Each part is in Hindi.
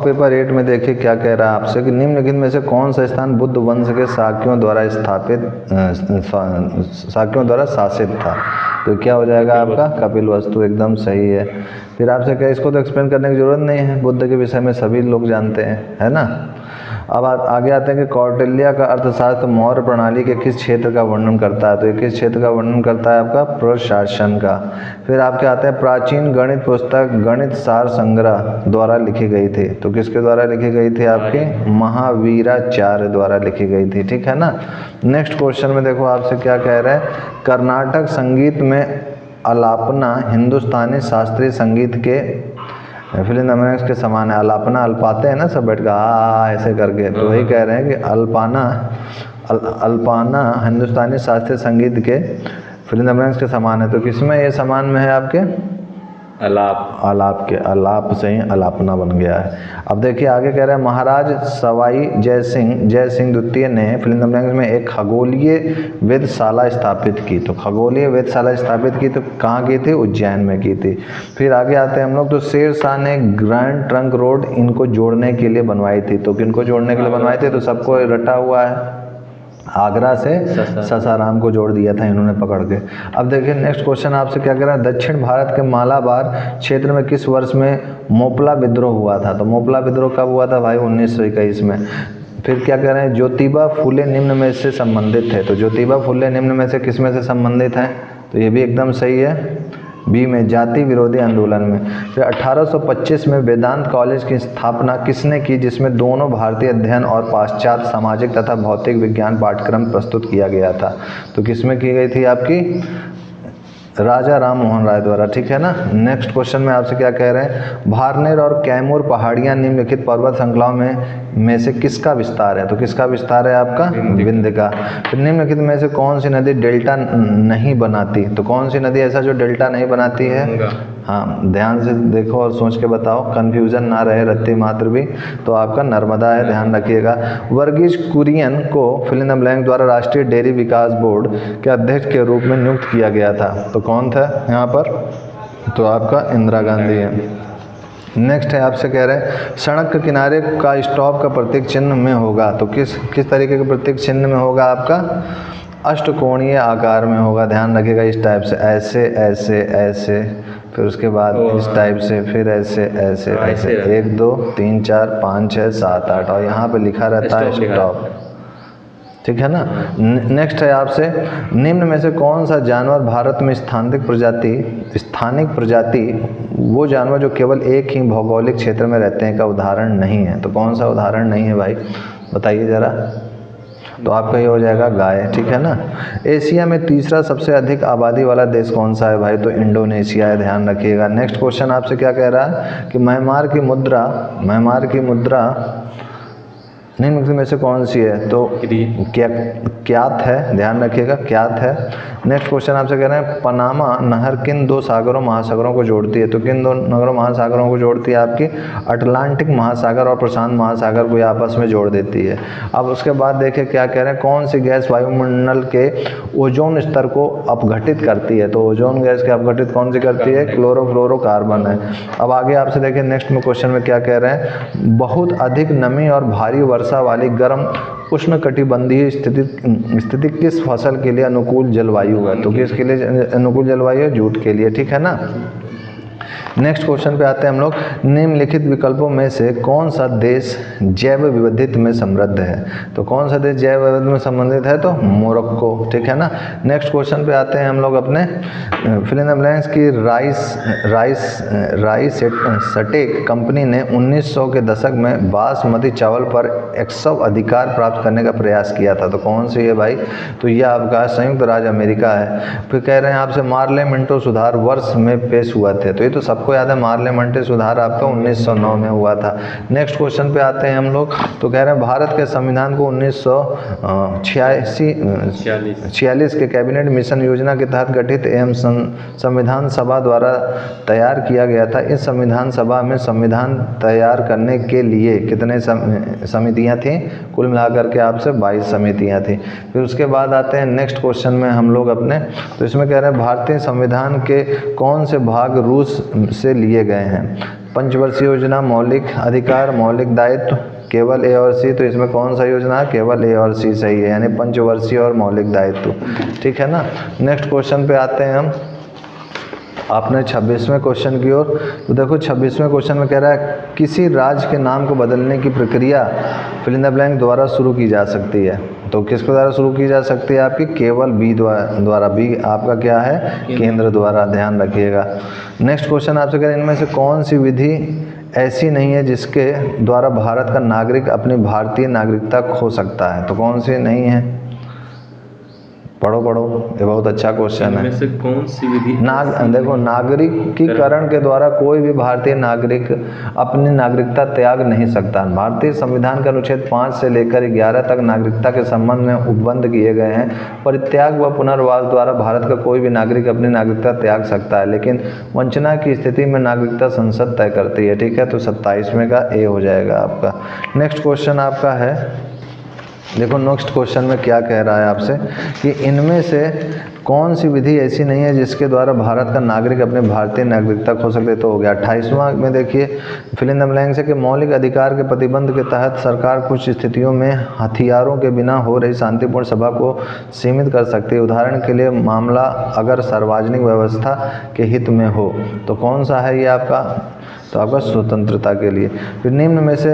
पेपर 8 में देखिए क्या कह रहा है आपसे कि निम्नलिखित में से कौन सा स्थान बुद्ध वंश के शाक्यों द्वारा शासित था। तो क्या हो जाएगा आपका कपिलवस्तु, एकदम सही है। फिर आपसे क्या, इसको तो एक्सप्लेन करने की जरूरत नहीं है, बुद्ध के विषय में सभी लोग जानते हैं, है ना। अब आगे आते हैं कि कौटिल्य का अर्थशास्त्र मौर्य प्रणाली के किस क्षेत्र का वर्णन करता है। तो ये किस क्षेत्र का वर्णन करता है, आपका प्रशासन का। फिर आपके आते हैं प्राचीन गणित पुस्तक गणित सार संग्रह द्वारा लिखी गई थी। तो किसके द्वारा लिखी गई थी, आपके महावीराचार्य द्वारा लिखी गई थी, ठीक है ना। नेक्स्ट क्वेश्चन में देखो आपसे क्या कह रहे हैं, कर्नाटक संगीत में अलापना हिंदुस्तानी शास्त्रीय संगीत के फिल इन द ब्लैंक्स के समान है। अलापना, अल्पाते हैं ना सब बैठ कर ऐसे करके, तो वही कह रहे हैं कि अल्पाना हिंदुस्तानी शास्त्रीय संगीत के फिल इन द ब्लैंक्स के समान है। तो किसमें ये समान में है, आपके आलाप के, आलाप से ही अलापना बन गया है। अब देखिए आगे कह रहे हैं महाराज सवाई जय सिंह द्वितीय ने फिल इन द ब्लैंक्स में एक खगोलीय वेधशाला स्थापित की। तो खगोलीय वेधशाला स्थापित की तो कहाँ की थी, उज्जैन में की थी। फिर आगे आते हैं हम लोग, तो शेर शाह ने ग्रैंड ट्रंक रोड इनको जोड़ने के लिए बनवाई थी। तो किनको जोड़ने के लिए बनवाई थी, तो सबको रटा हुआ है, आगरा से सासाराम को जोड़ दिया था इन्होंने पकड़ के। अब देखिए नेक्स्ट क्वेश्चन आपसे क्या कह रहा है, दक्षिण भारत के मालाबार क्षेत्र में किस वर्ष में मोपला विद्रोह हुआ था। तो मोपला विद्रोह कब हुआ था भाई, 1921 में। फिर क्या कह रहे हैं, ज्योतिबा फुले निम्न में से संबंधित है। तो ज्योतिबा फुले निम्न में से किस में से संबंधित है, तो ये भी एकदम सही है, बी में, जाति विरोधी आंदोलन में। फिर 1825 में वेदांत कॉलेज की स्थापना किसने की, जिसमें दोनों भारतीय अध्ययन और पाश्चात्य सामाजिक तथा भौतिक विज्ञान पाठ्यक्रम प्रस्तुत किया गया था। तो किसमें की गई थी, आपकी राजा राम मोहन राय द्वारा, ठीक है ना। नेक्स्ट क्वेश्चन में आपसे क्या कह रहे हैं, भारनेर और कैमूर पहाड़ियां निम्नलिखित पर्वत श्रृंखलाओं में से किसका विस्तार है। तो किसका विस्तार है, आपका विंध्य का। फिर निम्नलिखित में से कौन सी नदी डेल्टा नहीं बनाती। तो कौन सी नदी ऐसा जो डेल्टा नहीं बनाती है, हाँ ध्यान से देखो और सोच के बताओ, कंफ्यूजन ना रहे रत्ती मात्र भी। तो आपका नर्मदा है, ध्यान रखिएगा। वर्गीज कुरियन को फिल इन द ब्लैंक द्वारा राष्ट्रीय डेयरी विकास बोर्ड के अध्यक्ष के रूप में नियुक्त किया गया था। तो कौन था यहाँ पर, तो आपका इंदिरा गांधी है। नेक्स्ट है आपसे कह रहे हैं सड़क के किनारे का स्टॉप का प्रतीक चिन्ह में होगा। तो किस तरीके के प्रतीक चिन्ह में होगा, आपका अष्टकोणीय आकार में होगा, ध्यान रखिएगा। इस टाइप से, ऐसे ऐसे ऐसे, फिर उसके बाद इस टाइप से, फिर ऐसे ऐसे ऐसे, 1 2 3 4 5 6 7 8, और यहाँ पे लिखा रहता है स्टॉप, ठीक है ना। नेक्स्ट है आपसे, निम्न में से कौन सा जानवर भारत में स्थानिक प्रजाति वो जानवर जो केवल एक ही भौगोलिक क्षेत्र में रहते हैं का उदाहरण नहीं है। तो कौन सा उदाहरण नहीं है भाई, बताइए जरा। तो आपका ये हो जाएगा गाय, ठीक है ना। एशिया में तीसरा सबसे अधिक आबादी वाला देश कौन सा है भाई, तो इंडोनेशिया है, ध्यान रखिएगा। नेक्स्ट क्वेश्चन आपसे क्या कह रहा है कि म्यांमार की मुद्रा निम्न में से कौन सी है। तो क्यात है, ध्यान रखिएगा, क्यात है। नेक्स्ट क्वेश्चन आपसे कह रहे हैं पनामा नहर किन दो सागरों महासागरों को जोड़ती है। तो किन दो नगरों महासागरों को जोड़ती है, आपकी अटलांटिक महासागर और प्रशांत महासागर को आपस में जोड़ देती है। अब उसके बाद देखिए क्या कह रहे हैं, कौन सी गैस वायुमंडल के ओजोन स्तर को अपघटित करती है। तो ओजोन गैस के अपघटित कौन सी करती है, क्लोरोफ्लोरोकार्बन है। अब आगे आपसे देखिए नेक्स्ट में क्वेश्चन में क्या कह रहे हैं, बहुत अधिक नमी और भारी वर्षा वाली गर्म उष्णकटिबंधीय स्थिति किस फसल के लिए अनुकूल जलवायु है। तो किसके लिए अनुकूल जलवायु है, जूट के लिए, ठीक है ना। नेक्स्ट क्वेश्चन पे आते हैं हम लोग, निम्नलिखित विकल्पों में से कौन सा देश जैव विविधता में समृद्ध है। तो कौन सा देश जैव विविधता में संबंधित है, तो मोरक्को, ठीक है ना। नेक्स्ट क्वेश्चन पे आते हैं हम लोग अपने फिल इन द ब्लैंक्स की राइसेटेक कंपनी ने 1900 के दशक में बासमती चावल पर एक्सव अधिकार प्राप्त करने का प्रयास किया था। तो कौन सी है भाई, तो यह आपका संयुक्त राज्य अमेरिका है। फिर कह रहे हैं आपसे मार्ले मिंटो सुधार वर्ष में पेश हुआ थे। तो ये तो सबको याद है, मार्ले मिंटो सुधार आपका 1909 में हुआ था। नेक्स्ट क्वेश्चन पे आते हैं हम लोग, तो कह रहे हैं भारत के संविधान को 1946 के कैबिनेट मिशन योजना के तहत गठित एवं संविधान सभा द्वारा तैयार किया गया था। इस संविधान सभा में संविधान तैयार करने के लिए कितने समितियां थीं, कुल मिलाकर के आपसे 22 समितियां थी। फिर उसके बाद आते हैं नेक्स्ट क्वेश्चन में हम लोग अपने, तो इसमें कह रहे हैं भारतीय संविधान के कौन से भाग रूस से लिए गए हैं? पंचवर्षीय योजना, मौलिक अधिकार, मौलिक दायित्व, केवल ए और सी। तो इसमें कौन सा योजना है? केवल ए और सी सही है, यानी पंचवर्षीय और मौलिक दायित्व। ठीक है ना। नेक्स्ट क्वेश्चन पे आते हैं हम। आपने 26वें क्वेश्चन की ओर, तो देखो 26वें क्वेश्चन में कह रहा है किसी राज्य के नाम को बदलने की प्रक्रिया फिल इन द ब्लैंक द्वारा शुरू की जा सकती है। तो किसके द्वारा शुरू की जा सकती है? आपकी केवल बी द्वारा। बी आपका क्या है? केंद्र द्वारा, ध्यान रखिएगा। नेक्स्ट क्वेश्चन आपसे कह रहे हैं इनमें से कौन सी विधि ऐसी नहीं है जिसके द्वारा भारत का नागरिक अपनी भारतीय नागरिकता खो सकता है? तो कौन सी नहीं है? पढ़ो, ये बहुत अच्छा क्वेश्चन है। इनमें से कौन सी विधि? देखो, नागरिकीकरण के द्वारा कोई भी भारतीय नागरिक अपनी नागरिकता त्याग नहीं सकता। भारतीय संविधान के अनुच्छेद 5 से लेकर 11 तक नागरिकता के संबंध में उपबंध किए गए हैं। परित्याग व पुनर्वास द्वारा भारत का कोई भी नागरिक अपनी नागरिकता त्याग सकता है, लेकिन वंचना की स्थिति में नागरिकता संसद तय करती है। ठीक है, तो 27वें का ए हो जाएगा आपका। नेक्स्ट क्वेश्चन आपका है, देखो नेक्स्ट क्वेश्चन में क्या कह रहा है आपसे कि इनमें से कौन सी विधि ऐसी नहीं है जिसके द्वारा भारत का नागरिक अपने भारतीय नागरिकता खो सकते? तो हो गया 28वां में। देखिए फिल इन द ब्लैंक से कि मौलिक अधिकार के प्रतिबंध के तहत सरकार कुछ स्थितियों में हथियारों के बिना हो रही शांतिपूर्ण सभा को सीमित कर सकती है। उदाहरण के लिए मामला अगर सार्वजनिक व्यवस्था के हित में हो। तो कौन सा है ये आपका? तो आपका स्वतंत्रता के लिए। फिर निम्न में से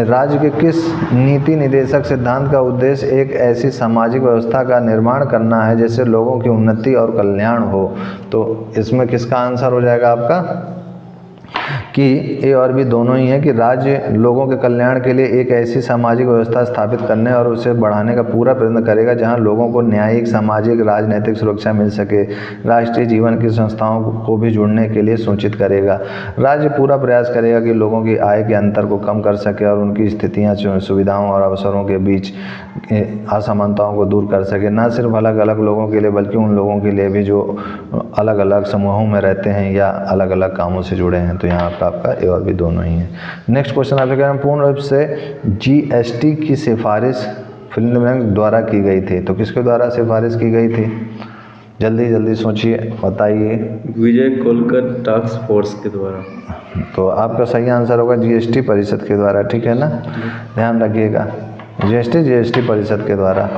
राज्य के किस नीति निदेशक सिद्धांत का उद्देश्य एक ऐसी सामाजिक व्यवस्था का निर्माण करना है जिससे लोगों की उन्नति और कल्याण हो? तो इसमें किसका आंसर हो जाएगा आपका? कि ए और बी दोनों ही है कि राज्य लोगों के कल्याण के लिए एक ऐसी सामाजिक व्यवस्था स्थापित करने और उसे बढ़ाने का पूरा प्रयत्न करेगा जहां लोगों को न्यायिक, सामाजिक, राजनीतिक सुरक्षा मिल सके। राष्ट्रीय जीवन की संस्थाओं को भी जुड़ने के लिए सूचित करेगा। राज्य पूरा प्रयास करेगा कि लोगों की आय के अंतर को कम कर सके और उनकी स्थितियाँ, सुविधाओं और अवसरों के बीच असमानताओं को दूर कर सके। न सिर्फ अलग अलग लोगों के लिए बल्कि उन लोगों के लिए भी जो अलग अलग समूहों में रहते हैं या अलग अलग कामों से जुड़े हैं। तो यहाँ आपका ए और बी दोनों ही है। नेक्स्ट क्वेश्चन आपसे कह रहे हैं पूर्ण रूप से जीएसटी की सिफारिश फिल इन द ब्लैंक द्वारा की गई थी। तो किसके द्वारा सिफारिश की गई थी? जल्दी सोचिए, बताइए। विजय कोलकर टास्क फोर्स के द्वारा। तो आपका सही आंसर होगा जीएसटी परिषद के द्वारा। ठीक है ना, ध्यान रखिएगा, जीएसटी परिषद के द्वारा,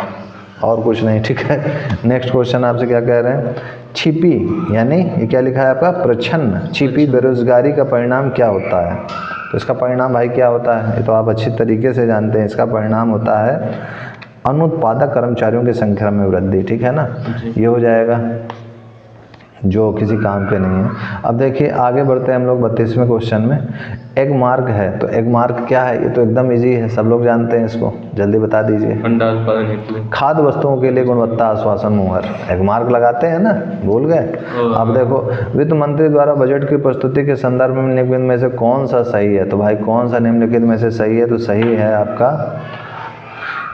और कुछ नहीं। ठीक है। नेक्स्ट क्वेश्चन आपसे क्या कह रहे हैं? छिपी, यानी ये क्या लिखा है आपका? प्रच्छन्न छिपी बेरोजगारी का परिणाम क्या होता है? तो इसका परिणाम भाई क्या होता है? ये तो आप अच्छी तरीके से जानते हैं। इसका परिणाम होता है अनुत्पादक कर्मचारियों की संख्या में वृद्धि। ठीक है ना, ये हो जाएगा जो किसी काम के नहीं है। अब देखिए आगे बढ़ते हैं हम लोग 32वें क्वेश्चन में। एग मार्क है, तो एग मार्क क्या है? ये तो एकदम इजी है, सब लोग जानते हैं इसको, जल्दी बता दीजिए। अंडा उत्पादन हेतु खाद्य वस्तुओं के लिए गुणवत्ता आश्वासन मुहर, एग मार्क लगाते हैं ना, भूल गए? अब देखो वित्त मंत्री द्वारा बजट की प्रस्तुति के संदर्भ में निम्नलिखित में से कौन सा सही है? तो भाई कौन सा निम्नलिखित में से सही है? तो सही है आपका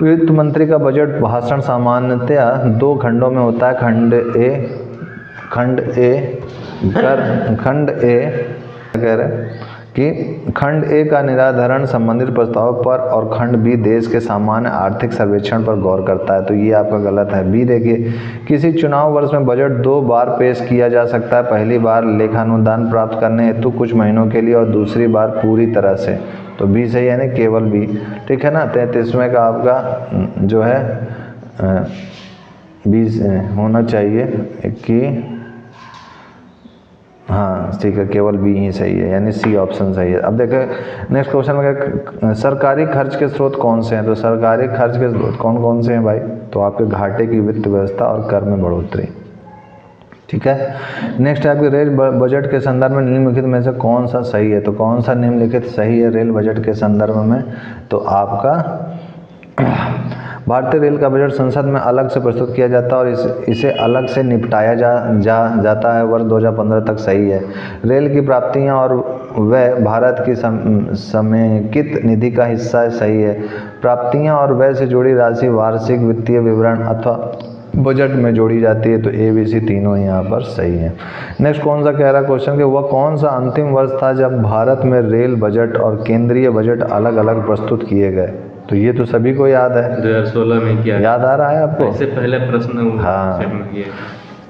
वित्त मंत्री का बजट भाषण सामान्यतया 2 खंडों में होता है। खंड ए कह रहे हैं कि खंड ए का निराधरण संबंधित प्रस्ताव पर और खंड बी देश के सामान्य आर्थिक सर्वेक्षण पर गौर करता है। तो ये आपका गलत है। बी देखिए, किसी चुनाव वर्ष में बजट 2 बार पेश किया जा सकता है। पहली बार लेखानुदान प्राप्त करने हेतु कुछ महीनों के लिए और दूसरी बार पूरी तरह से। तो बी सही है, यानी केवल बी। ठीक है ना। 33वें का आपका जो है बी होना चाहिए कि हाँ ठीक है, केवल बी ही सही है, यानी सी ऑप्शन सही है। अब देखें नेक्स्ट क्वेश्चन में क्या, सरकारी खर्च के स्रोत कौन से हैं? तो सरकारी खर्च के स्रोत कौन कौन से हैं भाई? तो आपके घाटे की वित्त व्यवस्था और कर में बढ़ोतरी। ठीक है। नेक्स्ट है आपके रेल बजट के संदर्भ में निम्नलिखित में से कौन सा सही है? तो कौन सा निम्नलिखित सही है रेल बजट के संदर्भ में? तो आपका भारतीय रेल का बजट संसद में अलग से प्रस्तुत किया जाता है और इसे अलग से निपटाया जाता है। वर्ष 2015 तक सही है। रेल की प्राप्तियां और व्यय भारत की समेकित निधि का हिस्सा सही है। प्राप्तियां और व्यय से जुड़ी राशि वार्षिक वित्तीय विवरण अथवा बजट में जोड़ी जाती है। तो ए बी सी तीनों यहाँ पर सही है। नेक्स्ट कौन सा कह रहा है क्वेश्चन कि वह कौन सा अंतिम वर्ष था जब भारत में रेल बजट और केंद्रीय बजट अलग अलग प्रस्तुत किए गए? तो ये तो सभी को याद है, 2016 में किया। याद आ रहा है आपको? इससे पहले प्रश्न हाँ,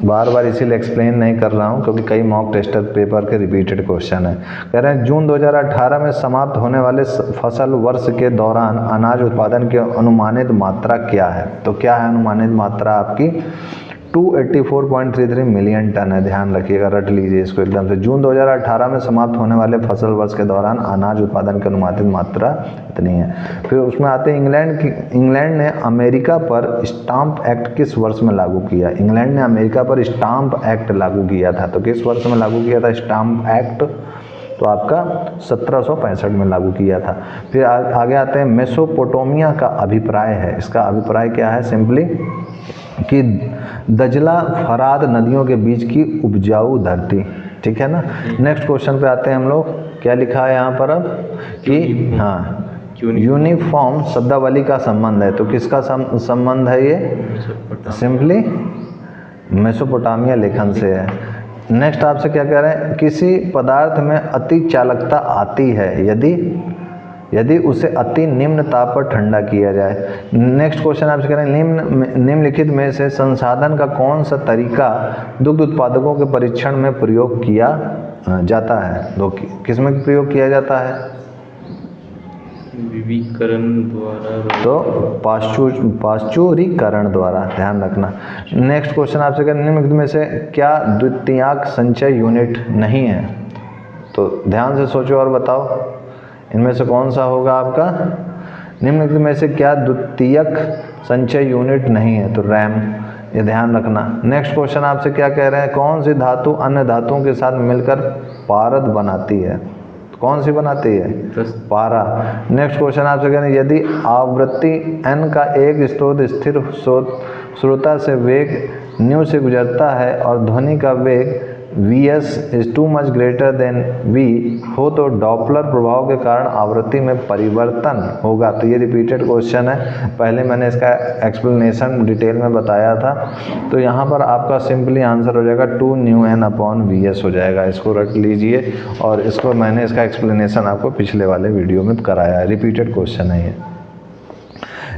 बार बार इसीलिए एक्सप्लेन नहीं कर रहा हूँ क्योंकि कई मॉक टेस्टर पेपर के रिपीटेड क्वेश्चन है। कह रहे हैं जून 2018 में समाप्त होने वाले फसल वर्ष के दौरान अनाज उत्पादन की अनुमानित मात्रा क्या है। तो क्या है अनुमानित मात्रा आपकी 284.33 मिलियन टन है। ध्यान रखिएगा, रट लीजिए इसको एकदम से। जून 2018 में समाप्त होने वाले फसल वर्ष के दौरान अनाज उत्पादन की अनुमानित मात्रा इतनी है। फिर उसमें आते हैं इंग्लैंड ने अमेरिका पर स्टाम्प एक्ट किस वर्ष में लागू किया। इंग्लैंड ने अमेरिका पर स्टाम्प एक्ट लागू किया था। तो किस वर्ष में लागू किया था स्टाम्प एक्ट। तो आपका 1765 में लागू किया था। फिर आगे आते हैं मेसोपोटामिया का अभिप्राय है। इसका अभिप्राय क्या है सिंपली कि दजला फराद नदियों के बीच की उपजाऊ धरती। ठीक है ना। नेक्स्ट क्वेश्चन पे आते हैं हम लोग। क्या लिखा है यहाँ पर अब कि हाँ यूनिफॉर्म शब्दावली का संबंध है। तो किसका संबंध है ये सिंपली मेसोपोटामिया लेखन से है। नेक्स्ट आपसे क्या कह रहे हैं किसी पदार्थ में अति चालकता आती है यदि उसे अति निम्न ताप पर ठंडा किया जाए। नेक्स्ट क्वेश्चन आपसे कह रहे हैं निम्नलिखित में से संसाधन का कौन सा तरीका दुग्ध उत्पादकों के परीक्षण में प्रयोग किया जाता है। तो किस में प्रयोग किया जाता है विविकरण द्वारा। तो पाश्चुरीकरण द्वारा। ध्यान रखना। नेक्स्ट क्वेश्चन आपसे कह रहे हैं निम्नलिखित में से क्या द्वितीयक संचय यूनिट नहीं है। तो ध्यान से सोचो और बताओ इनमें से कौन सा होगा आपका। निम्नलिखित में से क्या द्वितीयक संचय यूनिट नहीं है। तो रैम, ये ध्यान रखना। नेक्स्ट क्वेश्चन आपसे क्या कह रहे हैं कौन सी धातु अन्य धातुओं के साथ मिलकर पारद बनाती है। कौन सी बनाती है पारा। नेक्स्ट क्वेश्चन आपसे कह रहे हैं यदि आवृत्ति n का एक स्रोत स्थिर श्रोता से वेग न्यू से गुजरता है और ध्वनि का वेग Vs is too much greater than V हो तो डॉपलर प्रभाव के कारण आवृत्ति में परिवर्तन होगा। तो ये रिपीटेड क्वेश्चन है, पहले मैंने इसका एक्सप्लेनेशन डिटेल में बताया था। तो यहाँ पर आपका सिंपली आंसर हो जाएगा 2/n/Vs हो जाएगा। इसको रख लीजिए और इसको मैंने इसका एक्सप्लेनेशन आपको पिछले वाले वीडियो में कराया है। रिपीटेड क्वेश्चन है ये।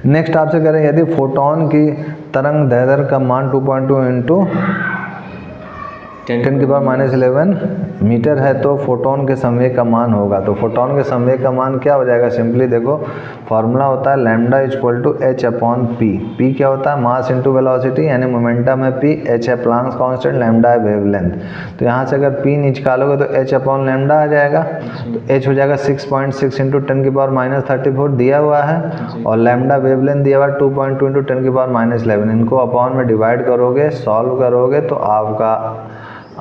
नेक्स्ट आपसे कह रहे हैं यदि फोटोन की तरंग दैर्ध्य का मान 2.2 इंटू 10⁻11 मीटर है तो फोटोन के संवेग का मान होगा। तो फोटोन के संवेग का मान क्या हो जाएगा सिंपली देखो फॉर्मूला होता है लैम्डा इक्वल h/p। p क्या होता है मास इंटू वेलोसिटी यानी मोमेंटम है p, h है प्लैंक्स कांस्टेंट, लैम्डा है वेवलेंथ। तो यहाँ से अगर p निकालोगे तो h/λ आ जाएगा। तो h हो जाएगा 6.6 इंटू 10⁻34 दिया हुआ है और लैम्डा वेवलेंथ दिया हुआ है 2.2 इंटू 10⁻11। इनको अपॉन में डिवाइड करोगे सॉल्व करोगे तो आपका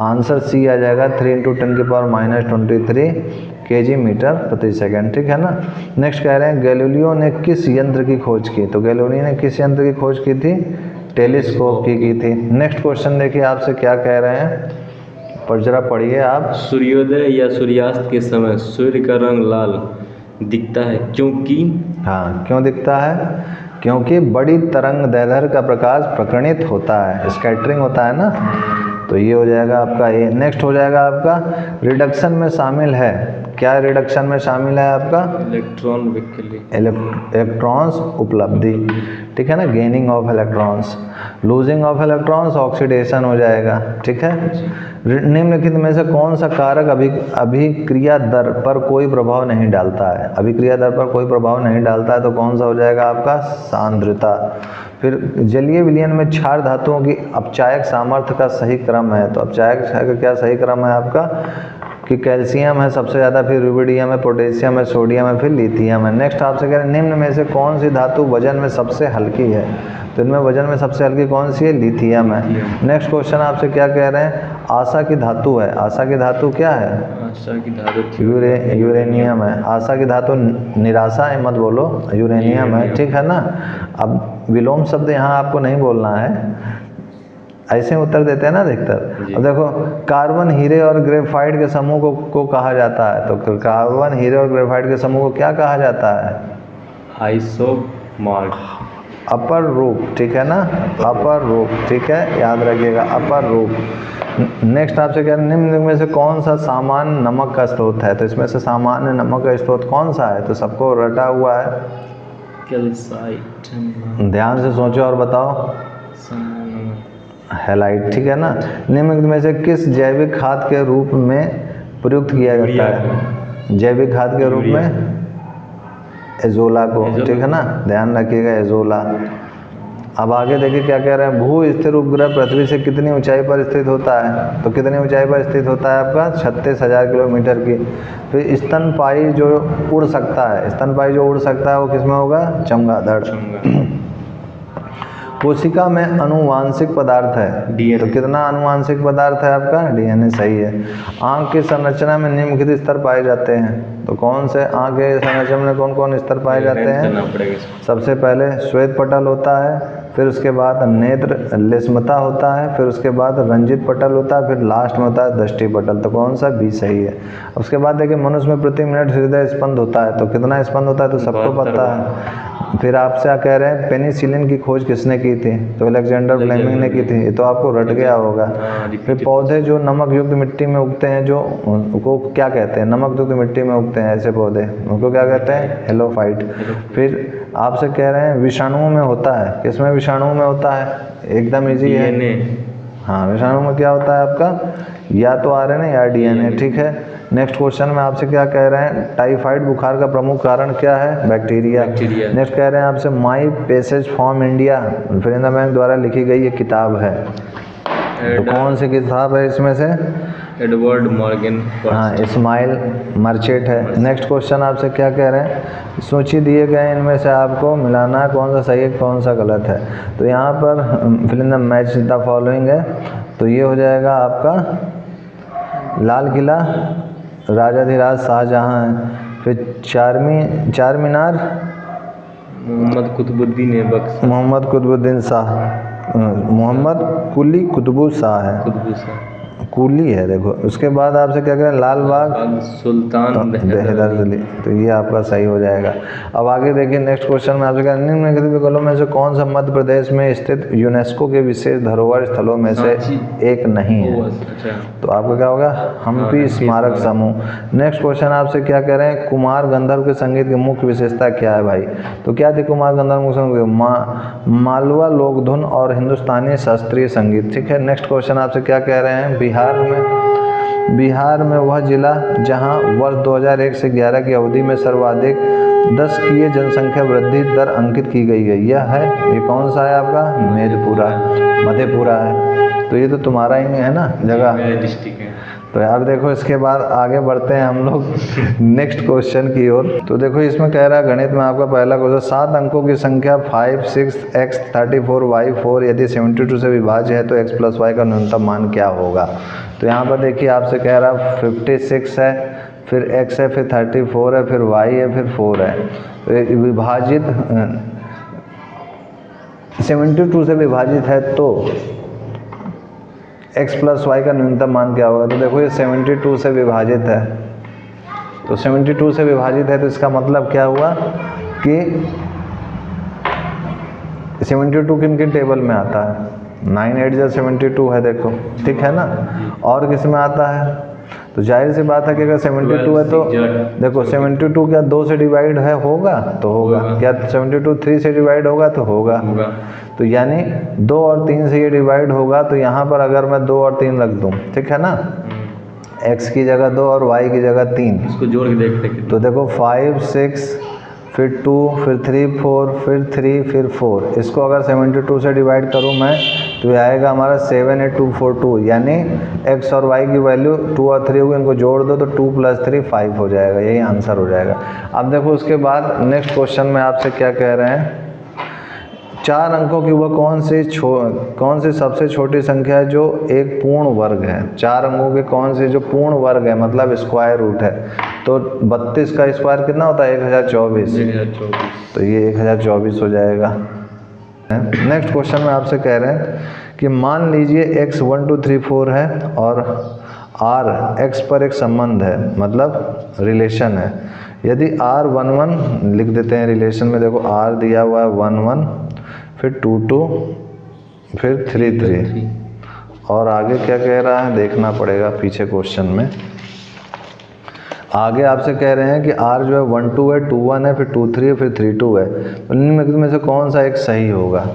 आंसर सी आ जाएगा 3 इंटू 10⁻23 kg मीटर प्रति सेकंड। ठीक है ना। नेक्स्ट कह रहे हैं गैलीलियो ने किस यंत्र की खोज की। तो गैलीलियो ने किस यंत्र की खोज की थी टेलीस्कोप की थी। नेक्स्ट क्वेश्चन देखिए आपसे क्या कह रहे हैं पर जरा पढ़िए आप। सूर्योदय या सूर्यास्त के समय सूर्य का रंग लाल दिखता है क्योंकि। हाँ क्यों दिखता है क्योंकि बड़ी तरंग दैर्ध्य का प्रकाश प्रकर्णित होता है, स्कैटरिंग होता है ना। तो ये हो जाएगा आपका ए। नेक्स्ट हो जाएगा आपका रिडक्शन में शामिल है। क्या रिडक्शन में शामिल है आपका इलेक्ट्रॉन्स उपलब्धि। ठीक है ना। Gaining of electrons, losing of electrons, oxidation हो जाएगा। ठीक है। निम्नलिखित में से कौन सा कारक अभिक्रिया दर पर कोई प्रभाव नहीं डालता है। अभिक्रिया दर पर कोई प्रभाव नहीं डालता है तो कौन सा हो जाएगा आपका सांद्रता। फिर जलीय विलयन में क्षार धातुओं की अपचायक सामर्थ्य का सही क्रम है। तो अपचायक का क्या सही क्रम है आपका कि कैल्शियम है सबसे ज़्यादा, फिर रुबिडियम है, पोटेशियम है, सोडियम है, फिर लिथियम है। नेक्स्ट आपसे कह रहे हैं निम्न में से कौन सी धातु वजन में सबसे हल्की है। तो इनमें वजन में सबसे हल्की कौन सी है लिथियम है। नेक्स्ट क्वेश्चन आपसे क्या कह रहे हैं आशा की धातु है। आशा की धातु क्या है आशा की धातु यूरेनियम है। आशा की धातु निराशा है मत बोलो, यूरेनियम है। ठीक है ना। अब विलोम शब्द यहाँ आपको नहीं बोलना है, ऐसे उत्तर देते हैं ना अधिकतर। अब देखो कार्बन हीरे और ग्रेफाइट के समूह को कहा जाता है। तो कार्बन हीरे और ग्रेफाइट के समूह को क्या कहा जाता है आइसोमर अपर रूप। ठीक है ना अपर रूप। ठीक है याद रखिएगा अपर रूप। नेक्स्ट आपसे क्या निम्न में से कौन सा सामान्य नमक का स्रोत है। तो इसमें से सामान्य नमक का स्रोत कौन सा है। तो सबको रटा हुआ है कैल्साइट। ध्यान से सोचो और बताओ। हैलाइड, ठीक है ना। निम्नलिखित में से किस जैविक खाद के रूप में प्रयुक्त किया जाता है? जैविक खाद के रूप में एजोला को, ठीक है ना, ध्यान रखिएगा एजोला। अब आगे देखिए क्या कह रहे हैं, भू स्थिर उपग्रह पृथ्वी से कितनी ऊंचाई पर स्थित होता है? तो कितनी ऊंचाई पर स्थित होता है आपका? 36,000 किलोमीटर की। फिर स्तनपायी जो उड़ सकता है, स्तनपायी जो उड़ सकता है वो किसमें होगा? चमगादड़। कोशिका में अनुवांशिक पदार्थ है, DNA। तो कितना अनुवांशिक पदार्थ है आपका? DNA, सही है। आंख की संरचना में निम्नलिखित स्तर पाए जाते हैं, तो कौन से आंख के संरचना में कौन कौन स्तर पाए जाते हैं? सबसे पहले श्वेत पटल होता है, फिर उसके बाद नेत्र लेस्मता होता है, फिर उसके बाद रंजित पटल होता है, फिर लास्ट में होता है दृष्टि पटल। तो कौन सा? बी सही है। उसके बाद देखिए मनुष्य में प्रति मिनट हृदय स्पंद होता है, तो कितना स्पंद होता है? तो सबको पता है। फिर आपसे क्या कह रहे हैं, पेनिसिलिन की खोज किसने की थी? तो अलेक्जेंडर फ्लेमिंग ने की थी, ये तो आपको रट गया होगा। फिर पौधे जो नमक युक्त मिट्टी में उगते हैं, जो उनको क्या कहते हैं? नमक युक्त मिट्टी में उगते हैं ऐसे पौधे, उनको क्या कहते हैं? हेलोफाइट। फिर आपसे कह रहे हैं विषाणुओं में होता है, किसमें विषाणुओं में होता है? एकदम इजी है। हाँ, विषाणु में क्या होता है आपका? या तो आरएनए या डीएनए, ठीक है। नेक्स्ट क्वेश्चन में आपसे क्या कह रहे हैं, टाइफाइड बुखार का प्रमुख कारण क्या है? बैक्टीरिया। नेक्स्ट कह रहे हैं आपसे माई पैसेज फ्रॉम इंडिया फिलिंदा मैन द्वारा लिखी गई ये किताब है, तो कौन सी किताब है इसमें से? Edward Morgan. हाँ, इस्माइल मर्चेंट है। नेक्स्ट क्वेश्चन आपसे क्या कह रहे हैं, सूची दिए गए इनमें से आपको मिलाना है कौन सा सही है कौन सा गलत है। तो यहाँ पर fill in the match the following है, तो ये हो जाएगा आपका लाल किला राजाधिराज शाहजहाँ है, फिर चार मीनार मोहम्मद कुतुबुद्दीन ऐबक, मोहम्मद कुतुबुद्दीन शाह, मोहम्मद कुली कुतुबु शाह है, कुली है देखो। उसके बाद आपसे क्या करें, लाल बाग सुल्तान हैदर अली, तो ये आपका सही हो जाएगा। अब आगे देखिए नेक्स्ट क्वेश्चन में आपसे निम्नलिखित विकल्पों में से कौन सा मध्य प्रदेश में स्थित यूनेस्को के विशेष धरोहर स्थलों में से एक नहीं है? तो आपका क्या होगा? हम्पी स्मारक समूह। नेक्स्ट क्वेश्चन आपसे क्या कह रहे हैं, कुमार गंधर्व के संगीत की मुख्य विशेषता क्या है भाई? तो क्या थी कुमार गंधर्व मुख्य संगीत? मालवा लोकधुन और हिंदुस्तानी शास्त्रीय संगीत, ठीक है। नेक्स्ट क्वेश्चन आपसे क्या कह रहे हैं, बिहार में वह जिला जहां वर्ष 2001 से 11 की अवधि में सर्वाधिक 10 की जनसंख्या वृद्धि दर अंकित की गई है, यह है, ये कौन सा है आपका? मधेपुरा है। तो ये तो तुम्हारा ही है ना जगह, डिस्ट्रिक्ट है। तो यार देखो इसके बाद आगे बढ़ते हैं हम लोग नेक्स्ट क्वेश्चन की ओर। तो देखो इसमें कह रहा है गणित में आपका पहला क्वेश्चन, 7 अंकों की संख्या 5, 6, x, 34, y, 4 यदि 72 से विभाज्य है तो x प्लस y का न्यूनतम मान क्या होगा? तो यहाँ पर देखिए आपसे कह रहा है 56 है, फिर x है, फिर 34 है, फिर y है, फिर 4 है। तो विभाजित 72 से विभाजित है तो x प्लस वाई का न्यूनतम मान क्या होगा? तो देखो ये 72 से विभाजित है, तो 72 से विभाजित है तो इसका मतलब क्या हुआ कि 72 किन किन टेबल में आता है? 9, 8 या 72 है देखो, ठीक है ना। और किस में आता है? तो जाहिर सी बात है कि अगर 72 है तो देखो 72 क्या 2 से डिवाइड है होगा तो होगा, क्या 72 3 से डिवाइड होगा तो होगा। तो यानी 2 और 3 से ये डिवाइड होगा, तो यहाँ पर अगर मैं 2 और 3 रख दूँ, ठीक है ना, x की जगह 2 और y की जगह 3, इसको जोड़ के देखते तो देखो 5, 6, फिर 2, फिर 3, 4, फिर 3, फिर 4, इसको अगर 72 से डिवाइड करूँ मैं तो ये आएगा हमारा 78242, यानी x और y की वैल्यू 2 और 3 होगी, इनको जोड़ दो तो 2 + 3 5 हो जाएगा, यही आंसर हो जाएगा। अब देखो उसके बाद नेक्स्ट क्वेश्चन में आपसे क्या कह रहे हैं, 4 अंकों की वह कौन सी सबसे छोटी संख्या है जो एक पूर्ण वर्ग है? 4 अंकों के कौन से जो पूर्ण वर्ग है, मतलब स्क्वायर रूट है? तो 32 का स्क्वायर कितना होता है? 1024, तो ये 1024 हो जाएगा। नेक्स्ट क्वेश्चन में आपसे कह रहे हैं कि मान लीजिए x 1 2 3 4 है और r x पर एक संबंध है, मतलब रिलेशन है। यदि r 1 1 लिख देते हैं रिलेशन में, देखो r दिया हुआ है 1 1, फिर 2 2, फिर 3 3, और आगे क्या कह रहा है देखना पड़ेगा पीछे क्वेश्चन में। आगे आपसे कह रहे हैं कि r जो है 1 2 है, 2 1 है, फिर 2 3 है, फिर 3 2 है, तो इनमें से कौन सा एक सही होगा?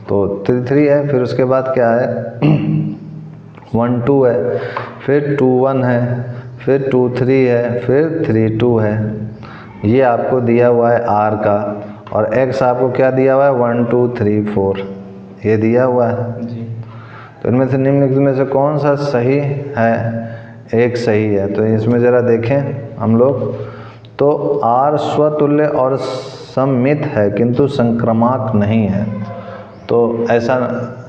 तो 3 3 है, फिर उसके बाद क्या है 1 2 है, फिर 2 1 है, फिर 2 3 है, फिर 3 2 है। ये आपको दिया हुआ है r का, और x आपको क्या दिया हुआ है 1 2 3 4, ये दिया हुआ है जी। तो इनमें से निम्नलिखित में से कौन सा सही है? एक सही है। तो इसमें ज़रा देखें हम लोग, तो r स्वतुल्य और सममित है किंतु संक्रामक नहीं है। तो ऐसा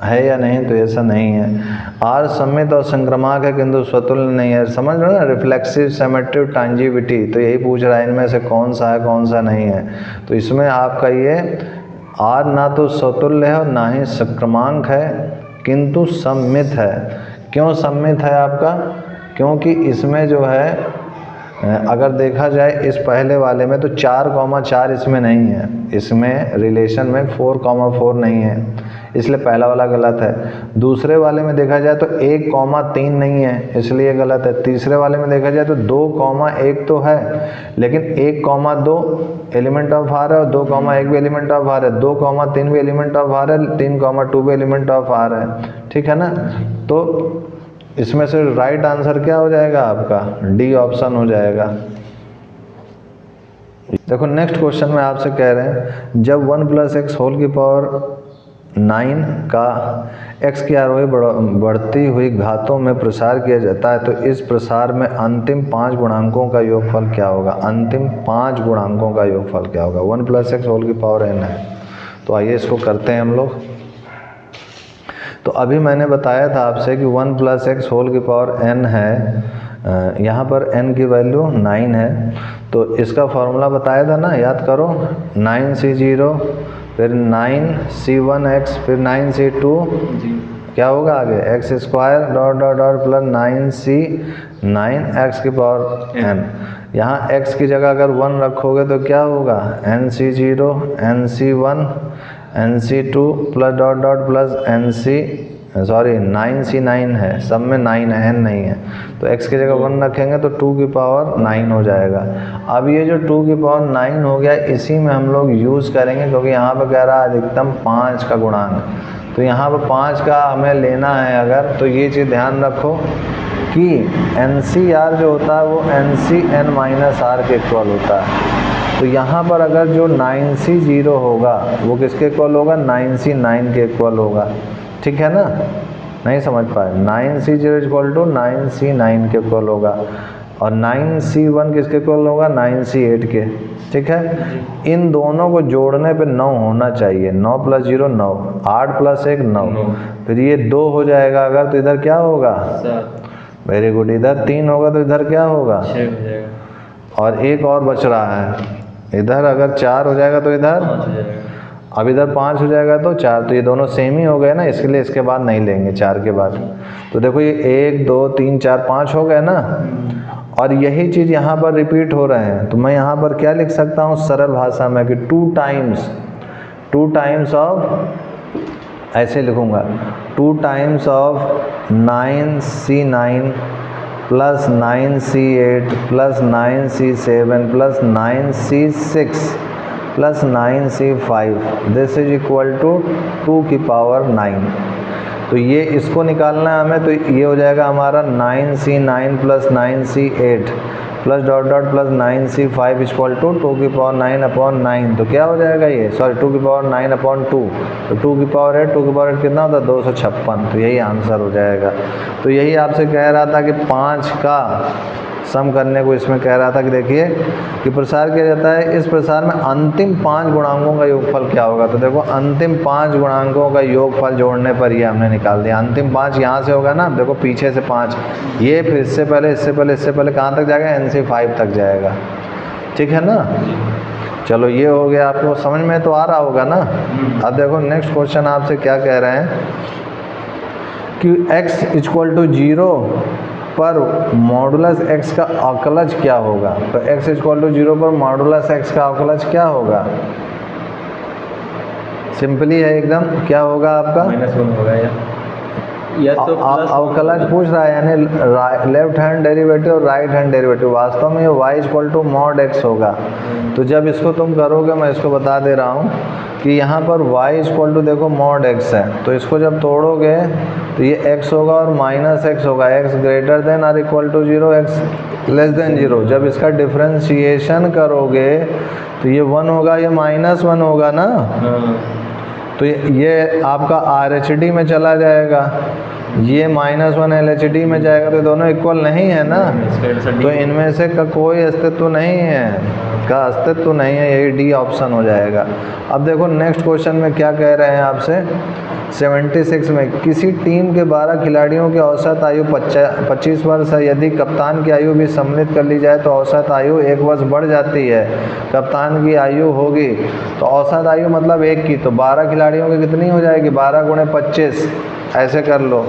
है या नहीं? तो ऐसा नहीं है। r सममित और संक्रामक है किंतु स्वतुल्य नहीं है। समझ लो ना, रिफ्लेक्सिव, सिमेट्रिक, टांजिविटी, तो यही पूछ रहा है इनमें से कौन सा है कौन सा नहीं है। तो इसमें आपका ये r ना तो स्वतुल्य है और ना ही संक्रामक है किंतु सममित है। क्यों सममित है आपका? क्योंकि इसमें जो है अगर देखा जाए इस पहले वाले में तो 4,4 इसमें नहीं है, इसमें रिलेशन में 4,4 नहीं है, इसलिए पहला वाला गलत है। दूसरे वाले में देखा जाए तो 1,3 नहीं है, इसलिए गलत है। तीसरे वाले में देखा जाए तो 2,1 तो है, लेकिन 1,2 एलिमेंट ऑफ आर है और 2,1 भी एलिमेंट ऑफ आर है, 2,3 भी एलिमेंट ऑफ आर है, 3,2 भी एलिमेंट ऑफ आर है। ठीक है ना? तो इसमें से राइट आंसर क्या हो जाएगा आपका? डी ऑप्शन हो जाएगा। देखो नेक्स्ट क्वेश्चन में आपसे कह रहे हैं, जब 1 + x होल की पावर 9 का x की आरोही बढ़ती हुई घातों में प्रसार किया जाता है तो इस प्रसार में अंतिम 5 गुणांकों का योगफल क्या होगा? अंतिम 5 गुणांकों का योगफल क्या होगा? 1 + x होल की पावर n है। तो आइए इसको करते हैं हम लोग। तो अभी मैंने बताया था आपसे कि 1 + x होल की पावर n है, यहाँ पर n की वैल्यू 9 है। तो इसका फॉर्मूला बताया था ना, याद करो, 9c0, फिर 9c1x, फिर 9c2, क्या होगा आगे? x² dot dot dot plus 9c9x की पावर n। यहाँ x की जगह अगर 1 रखोगे तो क्या होगा? nc0, nc1, nc2 plus dot dot plus nc 9c9 है, सब में 9 है, n नहीं है। तो x की जगह 1 रखेंगे तो 2 की पावर 9 हो जाएगा। अब ये जो 2 की पावर 9 हो गया, इसी में हम लोग यूज़ करेंगे, क्योंकि यहाँ पर कह रहा है अधिकतम 5 का गुणांक। तो यहाँ पर 5 का हमें लेना है अगर, तो ये चीज़ ध्यान रखो कि NCR जो होता है वो NCn-r के इक्वल होता है। तो यहाँ पर अगर जो 9c0 होगा वो किसके इक्वल होगा? 9c9 के इक्वल होगा। ठीक है ना? नहीं समझ पाए? 9c0 = 9c9 के इक्वल होगा, और 9c1 किसके इक्वल होगा? 9c8 के। ठीक है? इन दोनों को जोड़ने पे 9 होना चाहिए। 9 + 0 9, 8 + 1 9, फिर ये 2 हो जाएगा अगर, तो इधर क्या होगा? 7। Very good. इधर 3 होगा तो इधर क्या होगा? 6 हो जाएगा। और एक और बच रहा है, इधर अगर 4 हो जाएगा तो इधर 5 हो जाएगा। अब इधर 5 हो जाएगा तो 4, तो ये दोनों सेम ही हो गए ना, इसके लिए इसके बाद नहीं लेंगे 4 के बाद। तो देखो ये 1 2 3 4 5 हो गए ना, और यही चीज़ यहाँ पर रिपीट हो रहे हैं। तो मैं यहाँ पर क्या लिख सकता हूँ सरल भाषा में कि 2 टाइम्स ऑफ, ऐसे लिखूँगा, 2 times of 9c9 plus 9c8 plus 9c7 plus 9c6 plus 9c5, this is equal to 2 की पावर 9। तो ये इसको निकालना है हमें, तो ये हो जाएगा हमारा 9c9 plus 9c8 plus dot dot plus 9c5 equal to 2 की पावर 9/9। तो क्या हो जाएगा ये? 2 की पावर 9/2। तो 2 की पावर 8, 2 की पावर 8 कितना होता है? 256। तो यही आंसर हो जाएगा। तो यही आपसे कह रहा था कि 5 का सम करने को इसमें कह रहा था कि देखिए कि प्रसार किया जाता है, इस प्रसार में अंतिम 5 गुणांकों का योगफल क्या होगा? तो देखो अंतिम 5 गुणांकों का योगफल जोड़ने पर ये हमने निकाल दिया। अंतिम 5 यहाँ से होगा ना, देखो पीछे से 5, ये फिर इससे पहले कहाँ तक जाएगा? NC5 तक जाएगा। ठीक है ना? चलो ये हो गया, आपको समझ में तो आ रहा होगा ना। अब देखो नेक्स्ट क्वेश्चन आपसे क्या कह रहे हैं कि x = 0 पर मॉडुलस x का अवकलज क्या होगा? तो x = 0 पर मॉडुलस x का अवकलज क्या होगा? सिंपली है एकदम, क्या होगा आपका? -1 होगा या या तो प्लस अवकलज पूछ रहा है, यानी लेफ्ट हैंड डेरिवेटिव और राइट हैंड डेरिवेटिव। वास्तव में ये y equal to mod x होगा। तो जब इसको तुम करोगे, मैं इसको बता दे रहा हूँ कि यहाँ पर y इक्वल टू देखो मॉड x है, तो इसको जब तोड़ोगे तो ये x होगा और माइनस x होगा, x ग्रेटर देन और equal to 0, x less than 0। जब इसका डिफ्रेंशिएशन करोगे तो ये 1 होगा, ये माइनस 1 होगा ना, तो ये आपका RHD में चला जाएगा, ये -1 LHD में जाएगा, तो दोनों इक्वल नहीं है ना, तो इनमें से का कोई अस्तित्व नहीं है, का अस्तित्व नहीं है, यही डी ऑप्शन हो जाएगा। अब देखो नेक्स्ट क्वेश्चन में क्या कह रहे हैं आपसे, 76 में किसी टीम के 12 खिलाड़ियों की औसत आयु 25 वर्ष है। यदि कप्तान की आयु भी सम्मिलित कर ली जाए तो औसत आयु 1 वर्ष बढ़ जाती है। कप्तान की आयु होगी तो औसत आयु मतलब 1 की, तो 12 खिलाड़ियों की कितनी हो जाएगी, 12 गुणे 25, ऐसे कर लो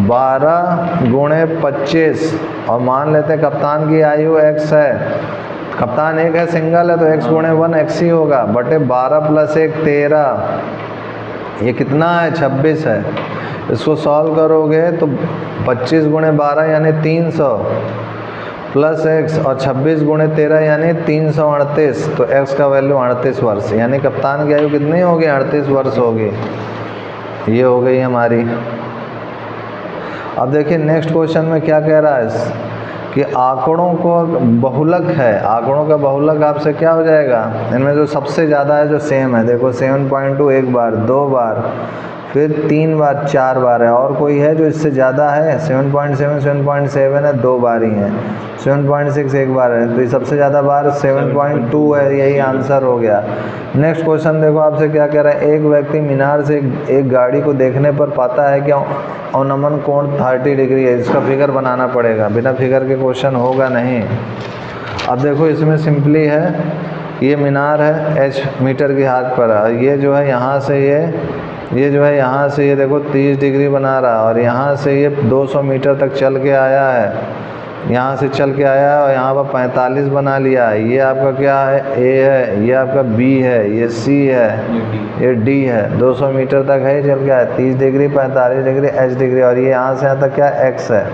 12 गुणे 25, और मान लेते हैं कप्तान की आयु x है, कप्तान 1 है, सिंगल है, तो x गुणे 1 x ही होगा, बटे 12 प्लस 1 13, ये कितना है 26 है। इसको सॉल्व करोगे तो 25 गुणे 12 यानी 300 प्लस x और 26 गुणे 13 यानी 338, तो x का वैल्यू 38 वर्ष, यानी कप्तान की आयु कितनी होगी, 38 वर्ष होगी। ये हो गई हमारी। अब देखिए नेक्स्ट क्वेश्चन में क्या कह रहा है कि आंकड़ों को बहुलक है, आंकड़ों का बहुलक आपसे क्या हो जाएगा, इनमें जो सबसे ज़्यादा है जो सेम है, देखो 7.2 एक बार, 2 बार, फिर 3 बार, 4 बार है, और कोई है जो इससे ज़्यादा है, 7.7 7.7 है, 2 बार ही है, 7.6 एक बार है, तो ये सबसे ज़्यादा बार 7.2 है, यही आंसर हो गया। नेक्स्ट क्वेश्चन देखो आपसे क्या कह रहा है, एक व्यक्ति मीनार से एक गाड़ी को देखने पर पाता है कि अवनमन कोण 30 डिग्री है। इसका फिगर बनाना पड़ेगा, बिना फिगर के क्वेश्चन होगा नहीं। अब देखो इसमें सिंपली है, ये मीनार है h मीटर की हाथ पर, ये जो है यहाँ से ये जो है यहाँ से ये देखो 30 डिग्री बना रहा है, और यहाँ से ये 200 मीटर तक चल के आया है, यहाँ से चल के आया है और यहाँ पर 45 बना लिया है। ये आपका क्या है, A है, ये आपका B है, ये C है, ये D है, 200 मीटर तक है, चल के आया 30 डिग्री 45 डिग्री h डिग्री, और ये यहाँ से यहाँ तक क्या x है।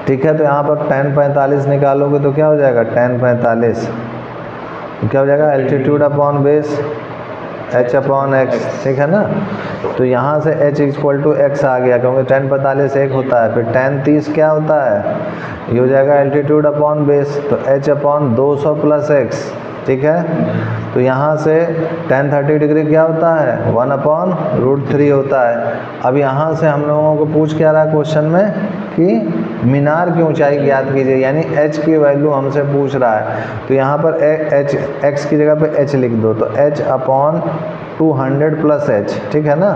ठीक है, तो यहाँ पर tan 45 निकालोगे तो क्या हो जाएगा, tan 45 तो क्या हो जाएगा, altitude upon base h upon x, ठीक है ना। तो यहाँ से h इक्वल टू x आ गया, क्योंकि tan 45 1 होता है, फिर tan 30 क्या होता है, ये हो जाएगा एल्टीट्यूड अपॉन बेस, तो h अपॉन 200 प्लस x, ठीक है। तो यहाँ से tan 30 डिग्री क्या होता है, 1 अपॉन √3 होता है। अब यहाँ से हम लोगों को पूछ क्या रहा क्वेश्चन में कि मीनार की ऊंचाई ज्ञात कीजिए, यानी h की वैल्यू हमसे पूछ रहा है। तो यहाँ पर x की जगह पे h लिख दो, तो h अपॉन 200 प्लस h, ठीक है ना,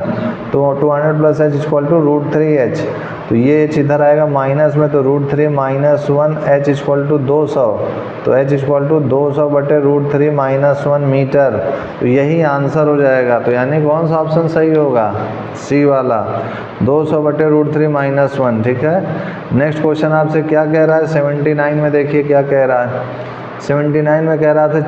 तो 200 plus h equal to √3h, तो ये h इधर आएगा माइनस में, तो √3 माइनस 1 h इक्वल टू 200, तो h इक्वल टू 200 बटे √3 माइनस 1 मीटर, तो यही आंसर हो जाएगा। तो यानी कौन सा ऑप्शन सही होगा, सी वाला, 200 बटे √3 माइनस 1, ठीक है। नेक्स्ट क्वेश्चन आपसे क्या कह रहा है, 79 में देखिए क्या कह रहा है। 79 में कह रहा था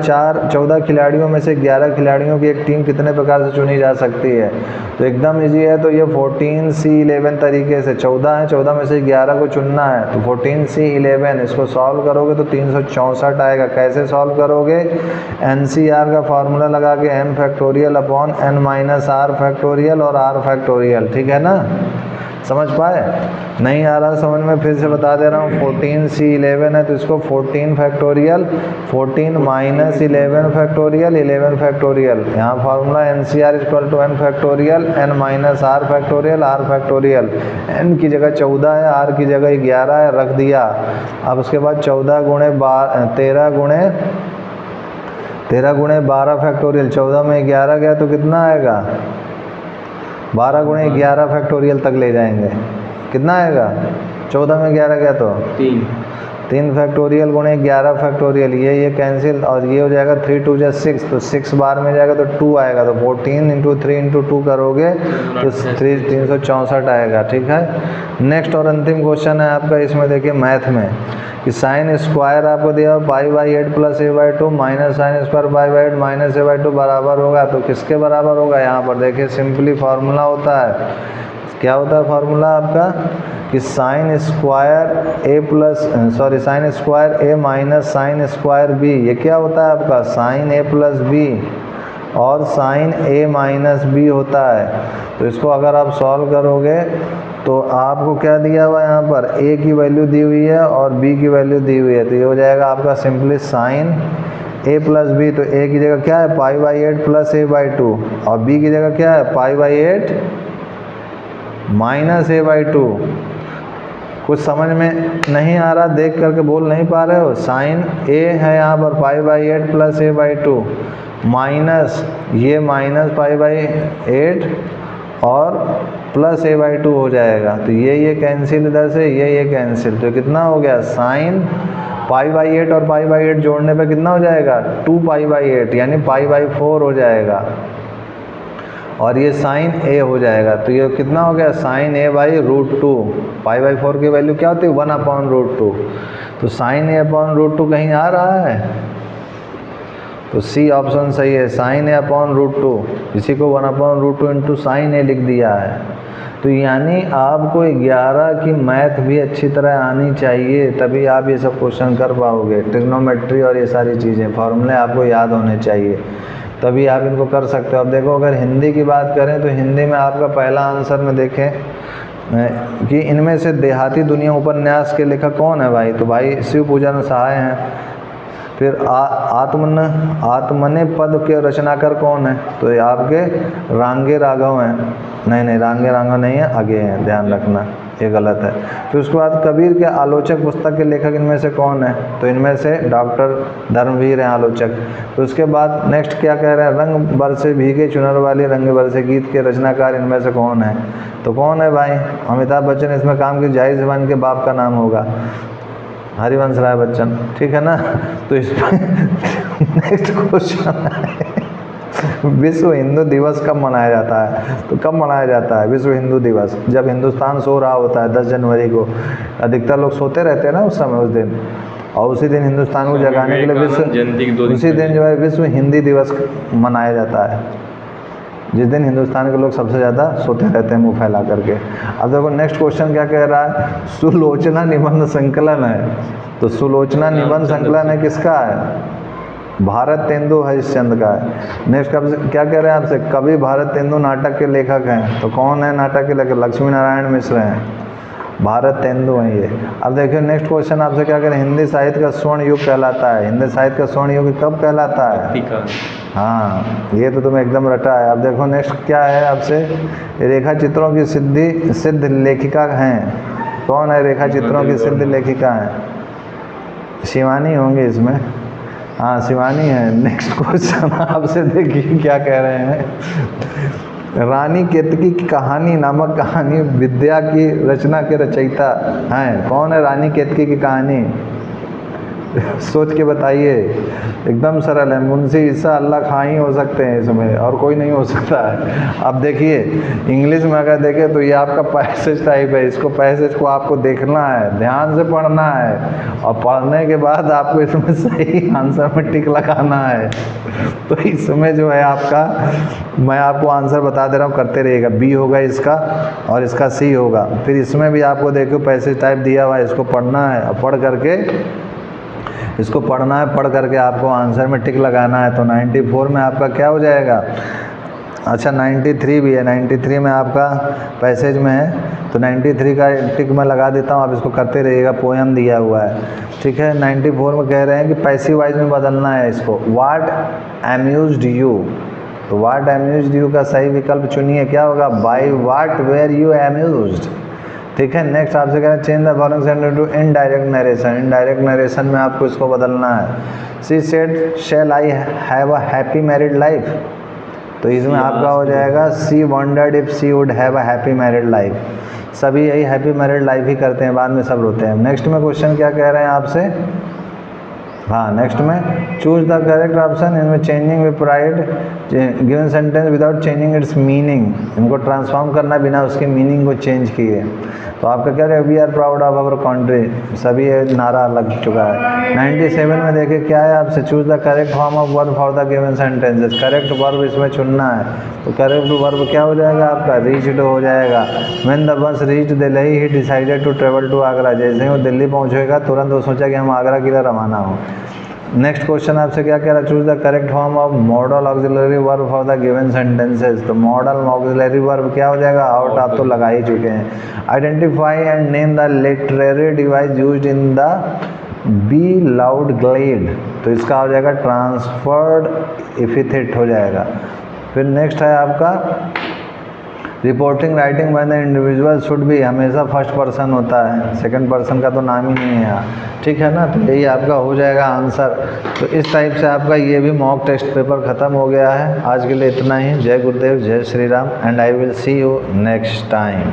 14 खिलाड़ियों में से 11 खिलाड़ियों की एक टीम कितने प्रकार से चुनी जा सकती है। तो एकदम इजी है, तो ये 14C11 तरीके से 14 है, 14 में से 11 को चुनना है, तो 14C11 इसको सॉल्व करोगे तो 364 आएगा। कैसे सॉल्व करोगे, NCR का फार्मूला लगा के n factorial upon n minus r factorial और r फैक्टोरियल, ठीक है ना। समझ पाए, नहीं आ रहा समझ में, फिर से बता दे रहा हूँ। 14C11 है तो इसको 14 फैक्टोरियल, 14 माइनस 11 फैक्टोरियल, 11 फैक्टोरियल, यहाँ formula NCR equal to n factorial, n minus r factorial, r factorial, n की जगह 14 है, r की जगह 11 है, रख दिया। अब उसके बाद 13 गुणे 12 फैक्टोरियल, 14 में 11 गया तो कितना आएगा, 12 गुणे 11 फैक्टोरियल तक ले जाएंगे, कितना आएगा, 14 में 11 गया तो 3 फैक्टोरियल गुणे 11 फैक्टोरियल, ये कैंसिल, और ये हो जाएगा 3 2 जा 6, तो 6 बार में जाएगा तो 2 आएगा, तो 14 इंटू 3 इंटू 2 करोगे तो 364 आएगा, ठीक है। नेक्स्ट और अंतिम क्वेश्चन है आपका, इसमें देखिए मैथ में कि साइन स्क्वायर आपको दिया π/8 plus a/2 minus sine square π/8 minus a/2 बराबर होगा, तो किसके बराबर होगा, यहाँ पर देखिए सिंपली फार्मूला होता है क्या होता है फॉर्मूला आपका कि साइन स्क्वायर ए माइनस साइन स्क्वायर बी, ये क्या होता है आपका साइन ए प्लस बी और साइन ए माइनस बी होता है। तो इसको अगर आप सॉल्व करोगे तो आपको क्या दिया हुआ है यहाँ पर, ए की वैल्यू दी हुई है और बी की वैल्यू दी हुई है, तो ये हो जाएगा आपका सिंपली साइन ए प्लस बी। तो ए की जगह क्या है π/8 प्लस a/2 और बी की जगह क्या है π/8 माइनस a/2। कुछ समझ में नहीं आ रहा, देख करके बोल नहीं पा रहे हो। साइन ए है यहाँ पर π/8 प्लस a/2 माइनस ये माइनस π/8 और प्लस a/2 हो जाएगा। तो ये कैंसिल इधर से, ये कैंसिल, तो कितना हो गया साइन π/8 और π/8 जोड़ने पे कितना हो जाएगा 2π/8 यानी π/4 हो जाएगा और ये साइन ए हो जाएगा। तो ये कितना हो गया साइन a/√2। π/4 की वैल्यू क्या होती है 1/√2। तो साइन a/√2 कहीं आ रहा है, तो सी ऑप्शन सही है, साइन a/√2। इसी को 1/√2 इंटू साइन ए लिख दिया है। तो यानी आपको 11 की मैथ भी अच्छी तरह आनी चाहिए, तभी आप ये सब क्वेश्चन कर पाओगे। ट्रिग्नोमेट्री और ये सारी चीज़ें फॉर्मूले आपको याद होने चाहिए, तभी आप इनको कर सकते हो। अब देखो अगर हिंदी की बात करें तो हिंदी में आपका पहला आंसर में देखें कि इनमें से देहाती दुनिया उपन्यास के लेखक कौन है भाई, तो भाई शिव पूजन सहाय हैं। फिर आत्मने पद के रचनाकार कौन है, तो ये आपके रांगे राघव हैं। नहीं रांगे राघव नहीं है, आगे हैं, ध्यान रखना ये गलत है। फिर उसके बाद कबीर के आलोचक पुस्तक के लेखक इनमें से कौन है, तो इनमें से डॉक्टर धर्मवीर हैं आलोचक। तो उसके बाद नेक्स्ट क्या कह रहे हैं, रंग बरसे भीगे चुनर वाले रंग बरसे गीत के रचनाकार इनमें से कौन है, तो कौन है भाई अमिताभ बच्चन इसमें काम की, जाहिर ज़बान के बाप का नाम होगा हरिवंश राय बच्चन, ठीक है ना। तो इसमें नेक्स्ट क्वेश्चन है विश्व हिंदू दिवस कब मनाया जाता है, तो कब मनाया जाता है विश्व हिंदू दिवस, जब हिंदुस्तान सो रहा होता है 10 जनवरी को। अधिकतर लोग सोते रहते हैं ना उस समय, उस दिन, और उसी दिन हिंदुस्तान को जगाने के लिए उसी दिन जो है विश्व हिंदी दिवस मनाया जाता है, जिस दिन हिंदुस्तान के लोग सबसे ज़्यादा सोते रहते हैं मुंह फैला करके। अब देखो नेक्स्ट क्वेश्चन क्या कह रहा है, सुलोचना निबंध संकलन है। तो सुलोचना निबंध संकलन है किसका है, भारत तेंदु हरिश्चंद्र का है। नेक्स्ट क्या कह रहे हैं आपसे, कवि भारत तेंदु नाटक के लेखक हैं, तो कौन है नाटक के लेखक, लक्ष्मी नारायण मिश्र हैं, भारत तेंदु हैं ये। अब देखिए नेक्स्ट क्वेश्चन आपसे क्या कह रहे हैं, हिंदी साहित्य का स्वर्ण युग कहलाता है, हिंदी साहित्य का स्वर्ण युग कब कहलाता है, हाँ ये तो तुम्हें एकदम रटा है। अब देखो नेक्स्ट क्या है आपसे, रेखा चित्रों की सिद्ध लेखिका हैं, कौन है रेखा चित्रों की सिद्ध लेखिका हैं, शिवानी होंगी इसमें, हाँ शिवानी है। नेक्स्ट क्वेश्चन आपसे देखिए क्या कह रहे हैं, रानी केतकी की कहानी नामक कहानी विद्या की रचना के रचयिता हैं, कौन है रानी केतकी की कहानी, सोच के बताइए, एकदम सरल है, मुंशी ईसा अल्लाह खां ही हो सकते हैं इसमें, और कोई नहीं हो सकता है। अब देखिए इंग्लिश में अगर देखें तो ये आपका पैसेज टाइप है, इसको पैसेज को आपको देखना है, ध्यान से पढ़ना है, और पढ़ने के बाद आपको इसमें सही आंसर में टिक लगाना है। तो इसमें जो है आपका, मैं आपको आंसर बता दे रहा हूँ, करते रहिएगा। बी होगा इसका और इसका सी होगा। फिर इसमें भी आपको देखो पैसेज टाइप दिया हुआ है, इसको पढ़ना है, और पढ़ करके इसको पढ़ना है, पढ़ करके आपको आंसर में टिक लगाना है। तो 94 में आपका क्या हो जाएगा, अच्छा 93 भी है, 93 में आपका पैसेज में है, तो 93 का टिक मैं लगा देता हूँ, आप इसको करते रहिएगा, पोएम दिया हुआ है, ठीक है। 94 में कह रहे हैं कि पैसिव वाइज में बदलना है इसको, व्हाट अम्यूज्ड यू, तो व्हाट अम्यूज्ड यू का सही विकल्प चुनिए, क्या होगा, by what were you amused, ठीक है। नेक्स्ट आपसे कह रहे हैं change the following sentence to indirect narration, indirect narration में आपको इसको बदलना है। She said shall I have a happy married life, तो इसमें आपका हो जाएगा she wondered if she would have a happy married life. सभी यही हैप्पी मैरिड लाइफ ही करते हैं, बाद में सब रोते हैं। नेक्स्ट में क्वेश्चन क्या कह रहे हैं आपसे, हाँ नेक्स्ट में चूज द करेक्ट ऑप्शन इनमें changing with pride given sentence without changing it's meaning, इनको ट्रांसफॉर्म करना बिना उसके मीनिंग को चेंज किए। तो आपका कह रहे हैं we are proud of our country, सभी ये नारा लग चुका है। 97 में देखिए क्या है आपसे, choose the correct form of verb for the given sentences, correct verb इसमें चुनना है। तो करेक्ट वर्ब क्या हो जाएगा आपका, रीच्ड हो जाएगा। When the bus reached Delhi he decided to travel to Agra, जैसे ही वो दिल्ली पहुंचेगा तुरंत वो सोचा कि हम आगरा के लिए रवाना हो। नेक्स्ट क्वेश्चन आपसे क्या कह रहा है, choose the correct form of model auxiliary verb for the given sentences. तो मॉडल ऑक्सिलरी वर्ब क्या हो जाएगा, आउट आप तो लगा ही चुके हैं। Identify and name the literary device used in the be loud glade, तो इसका हो जाएगा ट्रांसफर्ड एपिथेट हो जाएगा। फिर नेक्स्ट है आपका reporting writing by the individual should be, हमेशा फर्स्ट पर्सन होता है, सेकंड पर्सन का तो नाम ही नहीं है यहाँ, ठीक है ना। तो यही आपका हो जाएगा आंसर। तो इस टाइप से आपका ये भी मॉक टेस्ट पेपर ख़त्म हो गया है। आज के लिए इतना ही। जय गुरुदेव, जय Shri Ram, and I will see you next time.